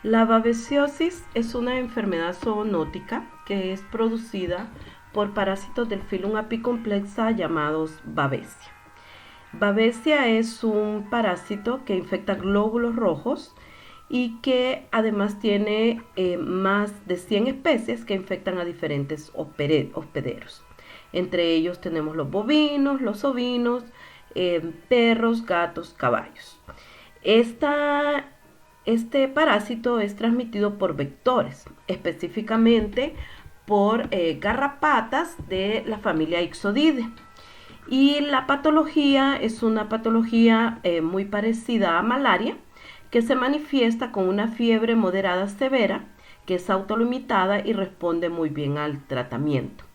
La babesiosis es una enfermedad zoonótica que es producida por parásitos del filum apicomplexa llamados Babesia. Babesia es un parásito que infecta glóbulos rojos y que además tiene más de 100 especies que infectan a diferentes hospederos. Entre ellos tenemos los bovinos, los ovinos, perros, gatos, caballos. Esta Este parásito es transmitido por vectores, específicamente por garrapatas de la familia Ixodidae. Y la patología es una patología muy parecida a malaria, que se manifiesta con una fiebre moderada severa, que es autolimitada y responde muy bien al tratamiento.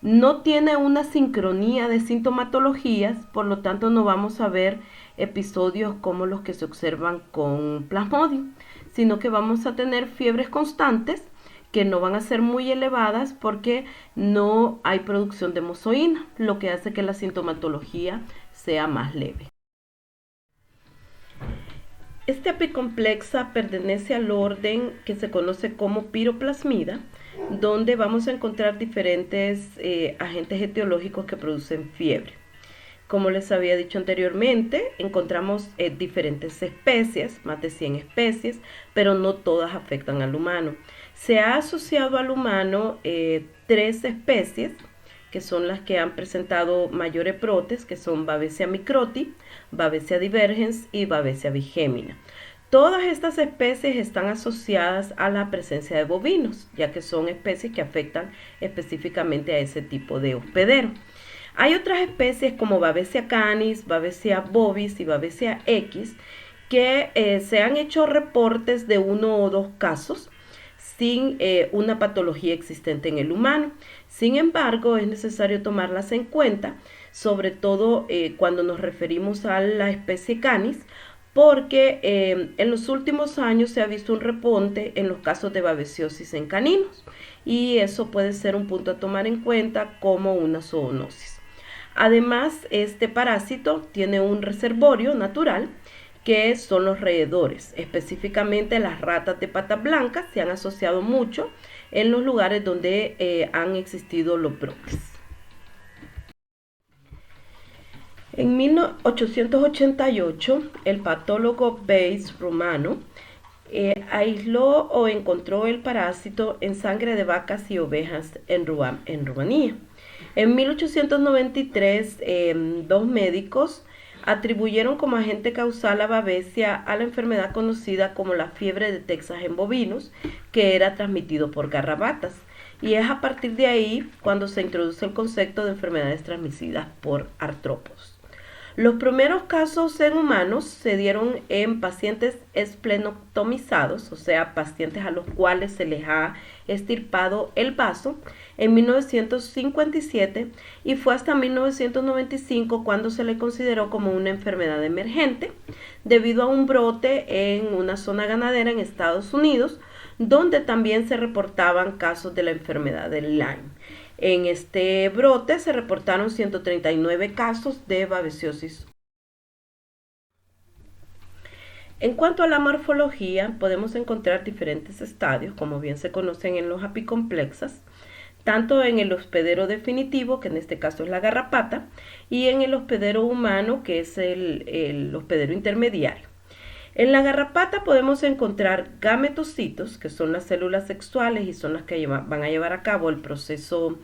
No tiene una sincronía de sintomatologías, por lo tanto no vamos a ver episodios como los que se observan con Plasmodium, sino que vamos a tener fiebres constantes que no van a ser muy elevadas porque no hay producción de mozoína, lo que hace que la sintomatología sea más leve. Este apicomplexa pertenece al orden que se conoce como Piroplasmida, donde vamos a encontrar diferentes agentes etiológicos que producen fiebre. Como les había dicho anteriormente, encontramos diferentes especies, más de 100 especies, pero no todas afectan al humano. Se ha asociado al humano 3 especies, que son las que han presentado mayores brotes, que son Babesia microti, Babesia divergens y Babesia bigémina. Todas estas especies están asociadas a la presencia de bovinos, ya que son especies que afectan específicamente a ese tipo de hospedero. Hay otras especies como Babesia canis, Babesia bovis y Babesia x que se han hecho reportes de 1 o 2 casos sin una patología existente en el humano. Sin embargo, es necesario tomarlas en cuenta, sobre todo cuando nos referimos a la especie canis, porque en los últimos años se ha visto un repunte en los casos de babesiosis en caninos y eso puede ser un punto a tomar en cuenta como una zoonosis. Además, este parásito tiene un reservorio natural que son los roedores, específicamente las ratas de patas blancas se han asociado mucho en los lugares donde han existido los brotes. En 1888, el patólogo Bayes rumano aisló o encontró el parásito en sangre de vacas y ovejas en Rumanía. En 1893, dos médicos atribuyeron como agente causal a Babesia a la enfermedad conocida como la fiebre de Texas en bovinos, que era transmitido por garrapatas. Y es a partir de ahí cuando se introduce el concepto de enfermedades transmitidas por artrópodos. Los primeros casos en humanos se dieron en pacientes esplenectomizados, o sea, pacientes a los cuales se les ha extirpado el vaso, en 1957 y fue hasta 1995 cuando se le consideró como una enfermedad emergente debido a un brote en una zona ganadera en Estados Unidos, donde también se reportaban casos de la enfermedad del Lyme. En este brote se reportaron 139 casos de babesiosis. En cuanto a la morfología, podemos encontrar diferentes estadios, como bien se conocen en los apicomplexas, tanto en el hospedero definitivo, que en este caso es la garrapata, y en el hospedero humano, que es el hospedero intermediario. En la garrapata podemos encontrar gametocitos, que son las células sexuales y son las que van a llevar a cabo el proceso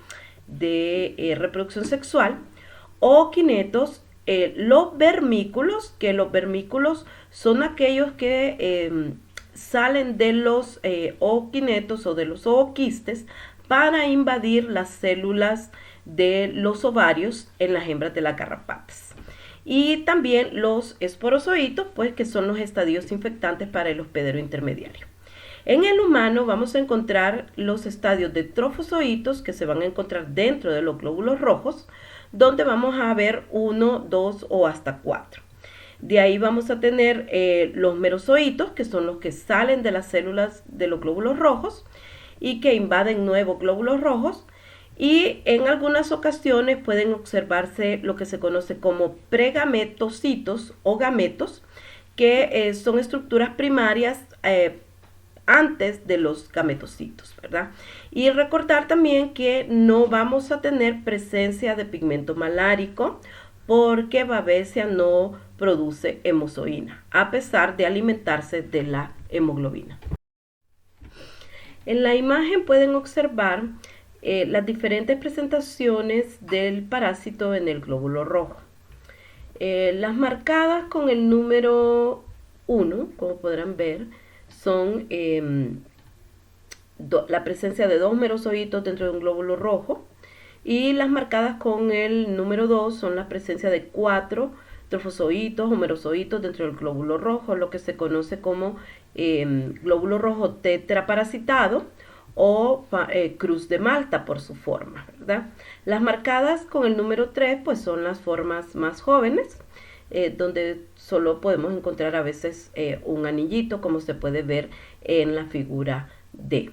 de reproducción sexual, o quinetos, los vermículos, que los vermículos son aquellos que salen de los ooquinetos o de los ooquistes para invadir las células de los ovarios en las hembras de las garrapatas. Y también los esporozoitos, pues que son los estadios infectantes para el hospedero intermediario. En el humano vamos a encontrar los estadios de trofozoitos que se van a encontrar dentro de los glóbulos rojos, donde vamos a ver 1, 2 o hasta 4. De ahí vamos a tener los merozoitos, que son los que salen de las células de los glóbulos rojos y que invaden nuevos glóbulos rojos. Y en algunas ocasiones pueden observarse lo que se conoce como pregametocitos o gametos, que son estructuras primarias antes de los gametocitos, ¿verdad? Y recordar también que no vamos a tener presencia de pigmento malárico porque Babesia no produce hemozoína, a pesar de alimentarse de la hemoglobina. En la imagen pueden observar las diferentes presentaciones del parásito en el glóbulo rojo. Las marcadas con el número 1, como podrán ver, son la presencia de 2 merozoitos dentro de un glóbulo rojo, y las marcadas con el número 2 son la presencia de 4 trofozoitos o merozoitos dentro del glóbulo rojo, lo que se conoce como glóbulo rojo tetraparasitado o cruz de Malta por su forma, ¿verdad? Las marcadas con el número 3 pues son las formas más jóvenes, donde solo podemos encontrar a veces un anillito, como se puede ver en la figura D.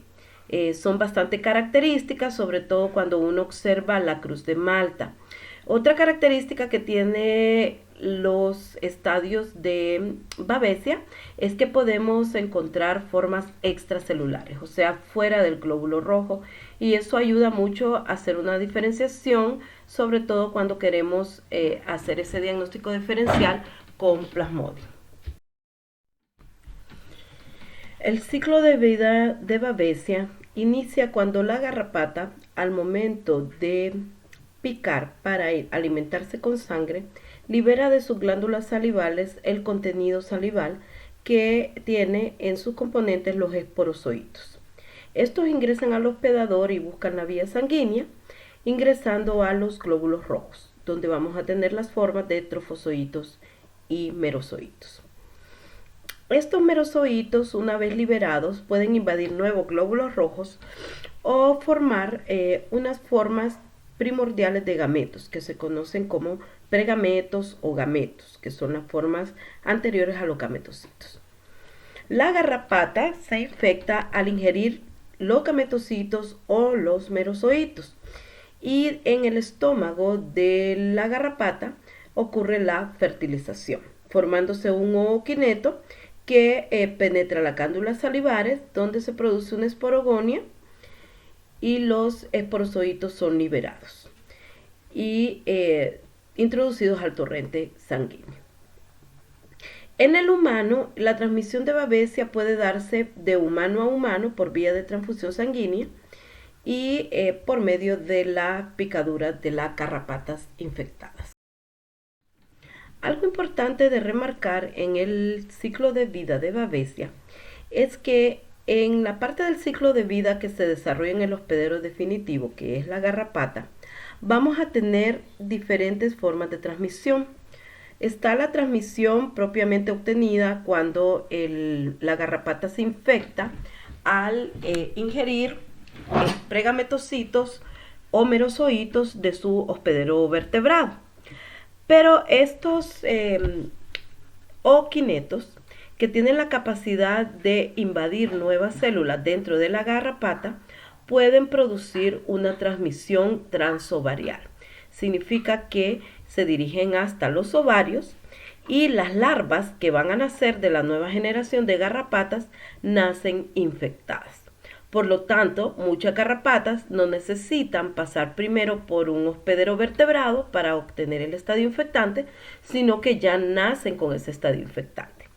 Son bastante características, sobre todo cuando uno observa la cruz de Malta. Otra característica que tiene los estadios de Babesia es que podemos encontrar formas extracelulares, o sea, fuera del glóbulo rojo, y eso ayuda mucho a hacer una diferenciación, sobre todo cuando queremos hacer ese diagnóstico diferencial con Plasmodium. El ciclo de vida de Babesia inicia cuando la garrapata, al momento de picar para alimentarse con sangre, libera de sus glándulas salivales el contenido salival que tiene en sus componentes los esporozoitos. Estos ingresan al hospedador y buscan la vía sanguínea, ingresando a los glóbulos rojos, donde vamos a tener las formas de trofozoitos y merozoitos. Estos merozoitos, una vez liberados, pueden invadir nuevos glóbulos rojos o formar unas formas primordiales de gametos, que se conocen como pregametos o gametos, que son las formas anteriores a los gametocitos. La garrapata se infecta al ingerir los gametocitos o los merozoitos, y en el estómago de la garrapata ocurre la fertilización, formándose un ooquineto que penetra las glándulas salivares, donde se produce una esporogonia y los esporozoitos son liberados y introducidos al torrente sanguíneo. En el humano, la transmisión de Babesia puede darse de humano a humano por vía de transfusión sanguínea y por medio de la picadura de las garrapatas infectadas. Algo importante de remarcar en el ciclo de vida de Babesia es que en la parte del ciclo de vida que se desarrolla en el hospedero definitivo, que es la garrapata, vamos a tener diferentes formas de transmisión. Está la transmisión propiamente obtenida cuando la garrapata se infecta al ingerir pregametocitos o merozoitos de su hospedero vertebrado. Pero estos ooquinetos, que tienen la capacidad de invadir nuevas células dentro de la garrapata, pueden producir una transmisión transovarial. Significa que se dirigen hasta los ovarios y las larvas que van a nacer de la nueva generación de garrapatas nacen infectadas. Por lo tanto, muchas garrapatas no necesitan pasar primero por un hospedero vertebrado para obtener el estadio infectante, sino que ya nacen con ese estadio infectante.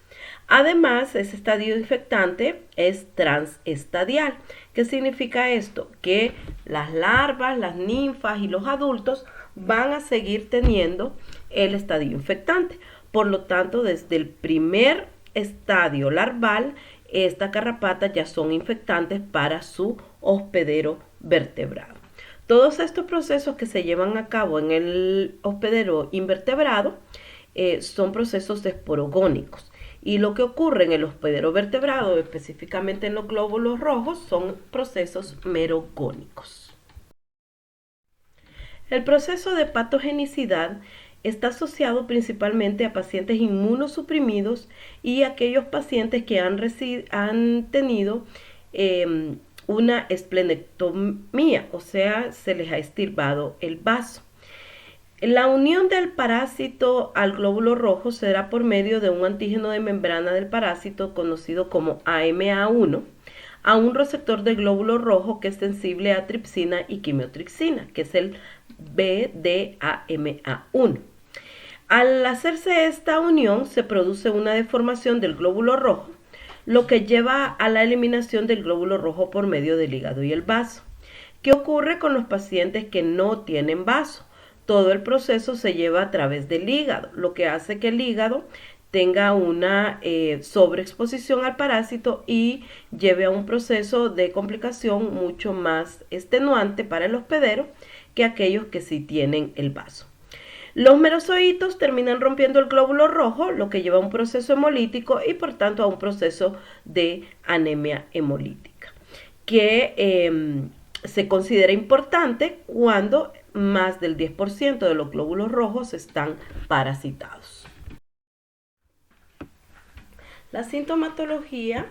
Además, ese estadio infectante es transestadial. ¿Qué significa esto? Que las larvas, las ninfas y los adultos van a seguir teniendo el estadio infectante. Por lo tanto, desde el primer estadio larval, estas garrapatas ya son infectantes para su hospedero vertebrado. Todos estos procesos que se llevan a cabo en el hospedero invertebrado son procesos esporogónicos. Y lo que ocurre en el hospedero vertebrado, específicamente en los glóbulos rojos, son procesos merogónicos. El proceso de patogenicidad está asociado principalmente a pacientes inmunosuprimidos y aquellos pacientes que han tenido una esplenectomía, o sea, se les ha estirpado el vaso. La unión del parásito al glóbulo rojo será por medio de un antígeno de membrana del parásito conocido como AMA1, a un receptor de glóbulo rojo que es sensible a tripsina y quimiotripsina, que es el BDAMA1. Al hacerse esta unión se produce una deformación del glóbulo rojo, lo que lleva a la eliminación del glóbulo rojo por medio del hígado y el vaso. ¿Qué ocurre con los pacientes que no tienen vaso? Todo el proceso se lleva a través del hígado, lo que hace que el hígado tenga una sobreexposición al parásito y lleve a un proceso de complicación mucho más extenuante para el hospedero que aquellos que sí tienen el vaso. Los merozoitos terminan rompiendo el glóbulo rojo, lo que lleva a un proceso hemolítico y por tanto a un proceso de anemia hemolítica, que se considera importante cuando más del 10% de los glóbulos rojos están parasitados. La sintomatología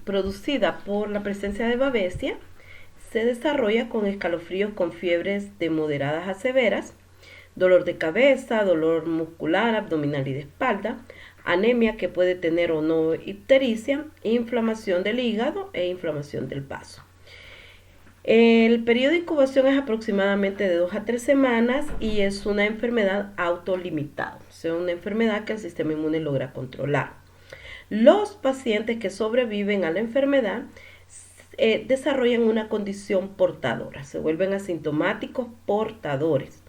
producida por la presencia de Babesia se desarrolla con escalofríos con fiebres de moderadas a severas, dolor de cabeza, dolor muscular, abdominal y de espalda, anemia que puede tener o no ictericia, inflamación del hígado e inflamación del vaso. El periodo de incubación es aproximadamente de 2 a 3 semanas y es una enfermedad autolimitada, o sea, una enfermedad que el sistema inmune logra controlar. Los pacientes que sobreviven a la enfermedad desarrollan una condición portadora, se vuelven asintomáticos portadores.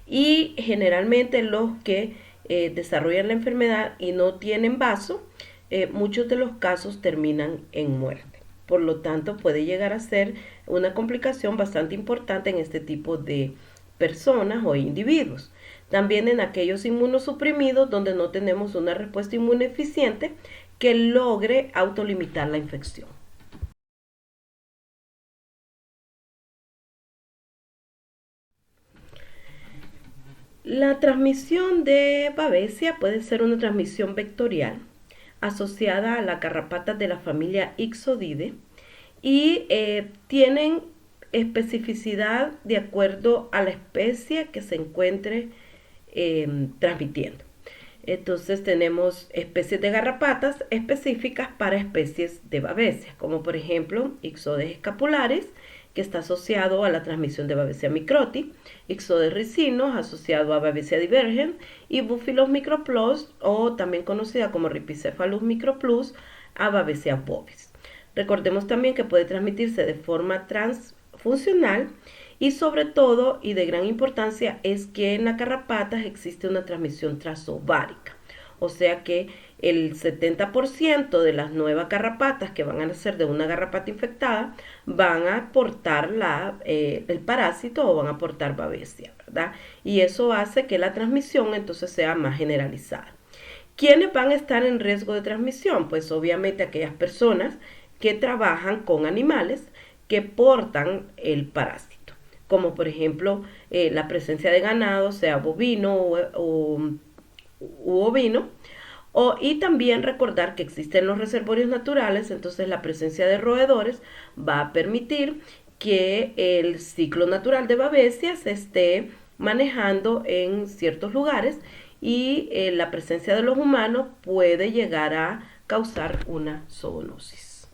Y generalmente los que desarrollan la enfermedad y no tienen vaso, muchos de los casos terminan en muerte. Por lo tanto, puede llegar a ser una complicación bastante importante en este tipo de personas o individuos. También en aquellos inmunosuprimidos donde no tenemos una respuesta inmune eficiente que logre autolimitar la infección. La transmisión de Babesia puede ser una transmisión vectorial asociada a las garrapatas de la familia Ixodidae y tienen especificidad de acuerdo a la especie que se encuentre transmitiendo. Entonces tenemos especies de garrapatas específicas para especies de Babesia, como por ejemplo Ixodes escapularis, que está asociado a la transmisión de Babesia microti, Ixodes ricinus asociado a Babesia divergens y Buphylos microplus, o también conocida como Rhipicephalus microplus, a Babesia bovis. Recordemos también que puede transmitirse de forma transfuncional y sobre todo, y de gran importancia, es que en las garrapatas existe una transmisión transovárica. O sea que el 70% de las nuevas garrapatas que van a nacer de una garrapata infectada van a aportar el parásito o van a aportar Babesia, ¿verdad? Y eso hace que la transmisión entonces sea más generalizada. ¿Quiénes van a estar en riesgo de transmisión? Pues obviamente aquellas personas que trabajan con animales que portan el parásito, como por ejemplo la presencia de ganado, sea bovino u ovino, y también recordar que existen los reservorios naturales, entonces la presencia de roedores va a permitir que el ciclo natural de Babesia se esté manejando en ciertos lugares y la presencia de los humanos puede llegar a causar una zoonosis.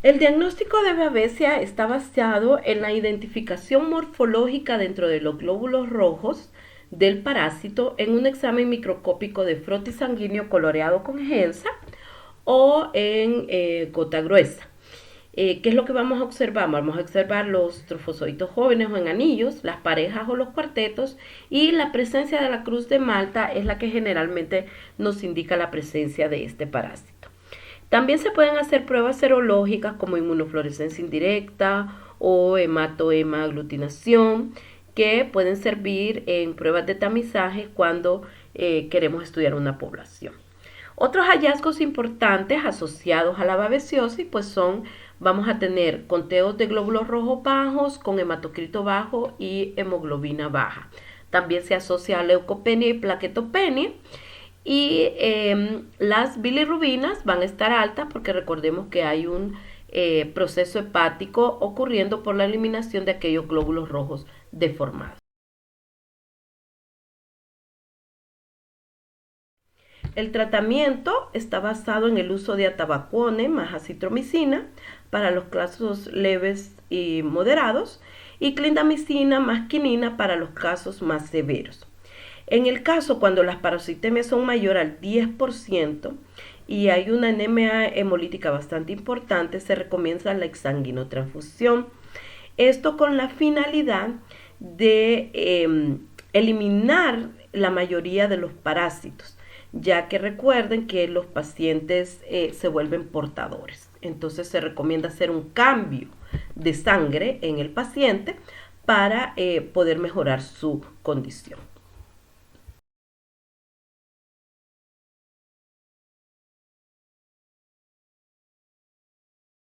El diagnóstico de Babesia está basado en la identificación morfológica dentro de los glóbulos rojos del parásito en un examen microscópico de frotis sanguíneo coloreado con GENSA o en gota gruesa. ¿Qué es lo que vamos a observar? Vamos a observar los trofozoitos jóvenes o en anillos, las parejas o los cuartetos, y la presencia de la cruz de Malta es la que generalmente nos indica la presencia de este parásito. También se pueden hacer pruebas serológicas como inmunofluorescencia indirecta o hematohemaglutinación, que pueden servir en pruebas de tamizaje cuando queremos estudiar una población. Otros hallazgos importantes asociados a la babesiosis pues vamos a tener conteos de glóbulos rojos bajos con hematocrito bajo y hemoglobina baja. También se asocia a leucopenia y plaquetopenia. Y las bilirrubinas van a estar altas porque recordemos que hay un proceso hepático ocurriendo por la eliminación de aquellos glóbulos rojos deformados. El tratamiento está basado en el uso de atabacuone más acitromicina para los casos leves y moderados y clindamicina más quinina para los casos más severos. En el caso cuando las parositemias son mayor al 10% y hay una anemia hemolítica bastante importante, se recomienda la exsanguinotransfusión. Esto con la finalidad de eliminar la mayoría de los parásitos, ya que recuerden que los pacientes se vuelven portadores. Entonces se recomienda hacer un cambio de sangre en el paciente para poder mejorar su condición.